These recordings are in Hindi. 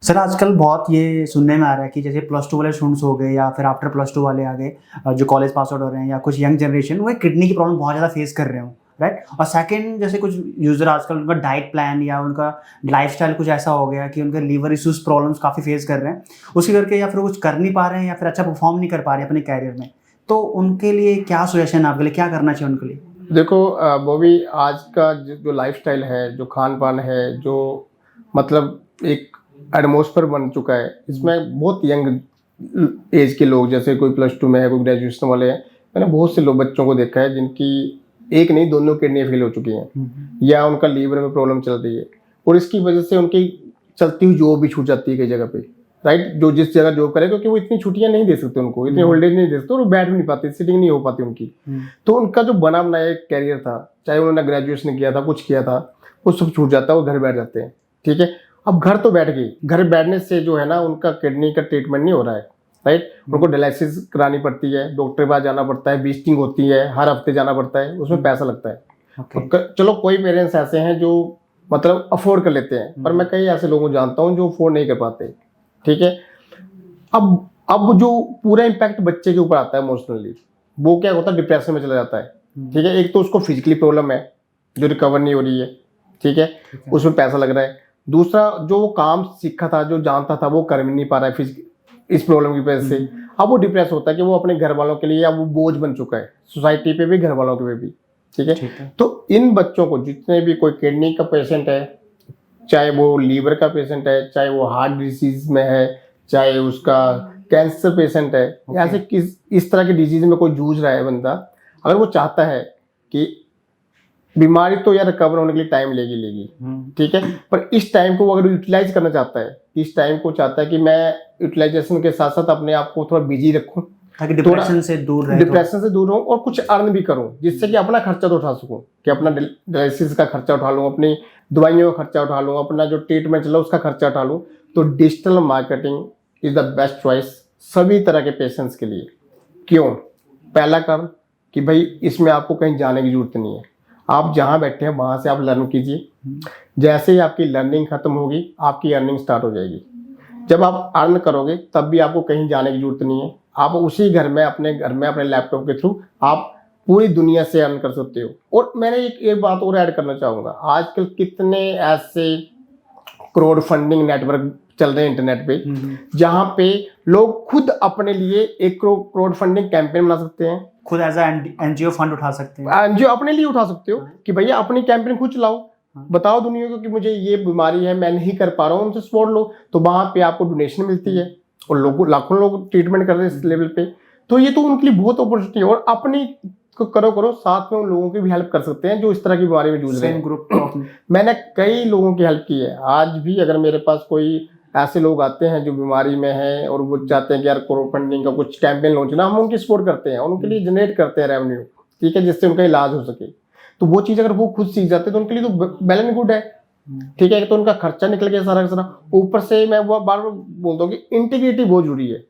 सर आजकल बहुत ये सुनने में आ रहा है कि जैसे प्लस टू वाले स्टूडेंट्स हो गए या फिर आफ्टर प्लस टू वाले आ गए जो कॉलेज पास आउट हो रहे हैं या कुछ यंग जनरेशन, वो किडनी की प्रॉब्लम बहुत ज़्यादा फेस कर रहे हो, राइट। और सेकंड, जैसे कुछ यूज़र आजकल उनका डाइट प्लान या उनका लाइफस्टाइल कुछ ऐसा हो गया कि उनके लीवर इश्यूज प्रॉब्लम्स काफ़ी फेस कर रहे हैं, उसके करके या फिर कुछ कर नहीं पा रहे हैं या फिर अच्छा परफॉर्म नहीं कर पा रहे हैं अपने कैरियर में। तो उनके लिए क्या सजेशन है आपके लिए, क्या करना चाहिए उनके लिए? देखो वो भी आज का जो लाइफस्टाइल है, जो खान पान है, जो मतलब एक एटमॉस्फेयर बन चुका है, इसमें बहुत यंग एज के लोग, जैसे कोई प्लस टू में है, कोई ग्रेजुएशन वाले हैं, मैंने बहुत से लोग बच्चों को देखा है जिनकी एक नहीं दोनों किडनी फेल हो चुकी हैं या उनका लीवर में प्रॉब्लम चल रही है, और इसकी वजह से उनकी चलती हुई जॉब भी छूट जाती है कई जगह पे, राइट। जो जिस जगह जॉब करे, क्योंकि वो इतनी छुट्टियां नहीं दे सकते, उनको इतनी हॉलीडेज नहीं दे सकते, और वो बैठ भी नहीं पाते, सिटिंग नहीं हो पाती उनकी। तो उनका जो बना बनाया एक कैरियर था, चाहे उन्होंने ग्रेजुएशन किया था, कुछ किया था, वो सब छूट जाता है, वो घर बैठ जाते हैं। ठीक है, अब घर तो बैठ गई, घर बैठने से जो है ना उनका किडनी का ट्रीटमेंट नहीं हो रहा है, राइट। उनको डायलिसिस करानी पड़ती है, डॉक्टर के पास जाना पड़ता है, विजिटिंग होती है, हर हफ्ते जाना पड़ता है, उसमें पैसा लगता है। चलो कोई पेरेंट्स ऐसे हैं जो मतलब अफोर्ड कर लेते हैं, पर मैं कई ऐसे लोगों को जानता हूँ जो अफोर्ड नहीं कर पाते। ठीक है, अब जो पूरा इम्पैक्ट बच्चे के ऊपर आता है इमोशनली, वो क्या होता है, डिप्रेशन में चला जाता है। ठीक है, एक तो उसको फिजिकली प्रॉब्लम है जो रिकवर नहीं हो रही है, ठीक है, उसमें पैसा लग रहा है। दूसरा, जो वो काम सीखा था, जो जानता था, वो कर भी नहीं पा रहा है इस प्रॉब्लम की वजह से। अब वो डिप्रेस होता है कि वो अपने घर वालों के लिए अब वो बोझ बन चुका है, सोसाइटी पे भी, घर वालों पे भी। ठीक है, तो इन बच्चों को, जितने भी कोई किडनी का पेशेंट है, चाहे वो लीवर का पेशेंट है, चाहे वो हार्ट डिजीज में है, चाहे उसका कैंसर पेशेंट है, या से इस तरह के डिजीज में कोई जूझ रहा है बंदा, अगर वो चाहता है कि बीमारी तो यार रिकवर होने के लिए टाइम लेगी, ठीक है, पर इस टाइम को वो अगर यूटिलाइज करना चाहता है, इस टाइम को चाहता है कि मैं यूटिलाइजेशन के साथ साथ अपने आप को थोड़ा बिजी रखूं, ताकि डिप्रेशन से दूर रहूं और कुछ अर्न भी करूं, जिससे कि अपना खर्चा तो उठा सकूं, कि अपना डायलिसिस का खर्चा उठा लूं, अपनी दवाइयों का खर्चा उठा लूं, अपना जो ट्रीटमेंट चला उसका खर्चा उठा लूं। तो digital marketing is the best choice सभी तरह के पेशेंट्स के लिए। क्यों? पहला कारण कि भाई इसमें आपको कहीं जाने की जरूरत नहीं है, आप जहां बैठे हैं वहां से आप लर्न कीजिए। जैसे ही आपकी लर्निंग खत्म होगी, आपकी अर्निंग स्टार्ट हो जाएगी। जब आप अर्न करोगे तब भी आपको कहीं जाने की जरूरत नहीं है, आप उसी घर में अपने लैपटॉप के थ्रू आप पूरी दुनिया से अर्न कर सकते हो। और मैंने एक बात और ऐड करना चाहूंगा, आजकल कितने ऐसे क्राउड फंडिंग नेटवर्क चल रहे हैं इंटरनेट पे, जहां पे लोग खुद अपने लिए एक क्राउड फंडिंग कैंपेन बना सकते हैं, खुद एज एनजीओ फंड उठा सकते हैं, एनजीओ अपने लिए उठा सकते हो कि भैया अपनी कैंपेन खुद चलाओ, बताओ दुनिया को कि मुझे ये बीमारी है, मैं नहीं कर पा रहा हूँ, उनसे सपोर्ट लो, तो वहां पे आपको डोनेशन मिलती है, और लोगों लाखों लोग ट्रीटमेंट कर रहे हैं इस लेवल पे। तो ये तो उनके लिए बहुत अपॉर्चुनिटी है, और अपनी करो साथ में उन लोगों की भी हेल्प कर सकते हैं जो इस तरह की बीमारी में जूझ रहे हैं। ग्रुप मैंने कई लोगों की हेल्प की है। आज भी अगर मेरे पास कोई ऐसे लोग आते हैं जो बीमारी में हैं और वो चाहते हैं कि यार क्राउड फंडिंग का कुछ कैंपेन लॉन्च ना, हम उनकी सपोर्ट करते हैं, उनके लिए जनरेट करते हैं रेवेन्यू, ठीक है, जिससे उनका इलाज हो सके। तो वो चीज अगर वो खुद सीख जाते हैं तो उनके लिए तो वेल एंड गुड है, ठीक है। तो उनका खर्चा निकल गया सारा का सारा। ऊपर से मैं वो बार बार बोलता हूँ कि इंटीग्रिटी बहुत जरूरी है।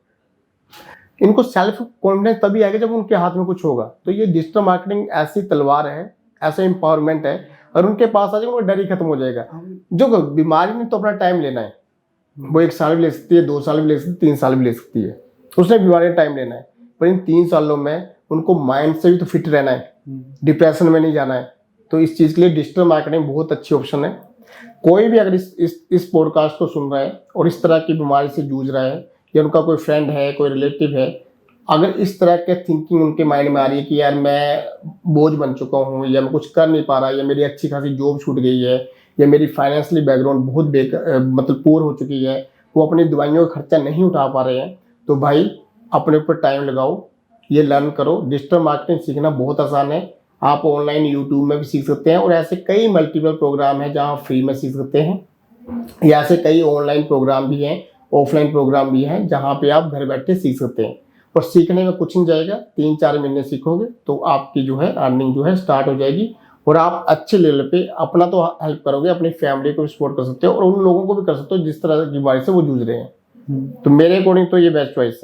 इनको सेल्फ कॉन्फिडेंस तभी आएगा जब उनके हाथ में कुछ होगा। तो ये डिजिटल मार्केटिंग ऐसी तलवार है, ऐसा एम्पावरमेंट है, और उनके पास आ जाएगा उनका डर ही खत्म हो जाएगा। जो बीमारी ने तो अपना टाइम लेना है, वो 1 साल भी ले सकती है, 2 साल भी ले सकती है, 3 साल भी ले सकती है, उसने बीमारी टाइम लेना है। पर इन 3 सालों में उनको माइंड से भी तो फिट रहना है, डिप्रेशन में नहीं जाना है। तो इस चीज के लिए डिजिटल मार्केटिंग बहुत अच्छी ऑप्शन है। कोई भी अगर इस पॉडकास्ट को सुन रहा है और इस तरह की बीमारी से जूझ रहा है, या उनका कोई फ्रेंड है, कोई रिलेटिव है, अगर इस तरह के थिंकिंग उनके माइंड में आ रही है कि यार मैं बोझ बन चुका हूँ, या मैं कुछ कर नहीं पा रहा, या मेरी अच्छी खासी जॉब छूट गई है, या मेरी फाइनेंशियली बैकग्राउंड बहुत मतलब पुअर हो चुकी है, वो अपनी दवाइयों का खर्चा नहीं उठा पा रहे हैं, तो भाई अपने ऊपर टाइम लगाओ, ये लर्न करो। डिजिटल मार्केटिंग सीखना बहुत आसान है, आप ऑनलाइन यूट्यूब में भी सीख सकते हैं, और ऐसे कई मल्टीपल प्रोग्राम हैं जहाँ फ्री में सीख सकते हैं, या ऐसे कई ऑनलाइन प्रोग्राम भी हैं, ऑफलाइन प्रोग्राम भी हैं, जहाँ पे आप घर बैठे सीख सकते हैं। और सीखने में कुछ नहीं जाएगा, 3-4 महीने सीखोगे तो आपकी जो है अर्निंग जो है स्टार्ट हो जाएगी, और आप अच्छे लेवल पे अपना तो हेल्प करोगे, अपनी फैमिली को भी सपोर्ट कर सकते हो, और उन लोगों को भी कर सकते हो जिस तरह की बीमारी से वो जूझ रहे हैं। तो मेरे अकॉर्डिंग तो ये बेस्ट चॉइस है।